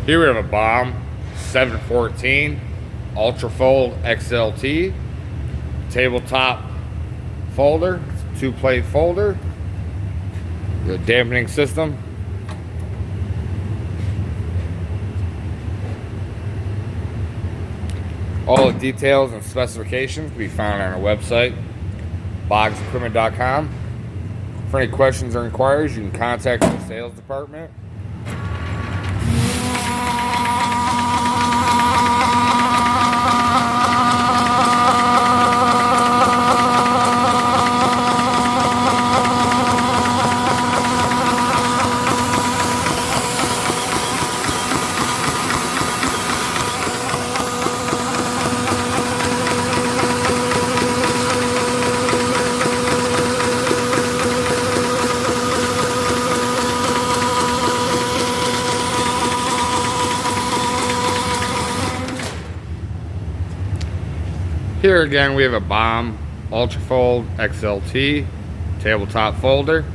Here we have a Baum 714 Ultrafold XLT tabletop folder, 2-plate folder, the dampening system. All the details and specifications can be found on our website, boggsequipment.com. For any questions or inquiries, you can contact the sales department. Here again we have a Baum Ultrafold XLT tabletop folder.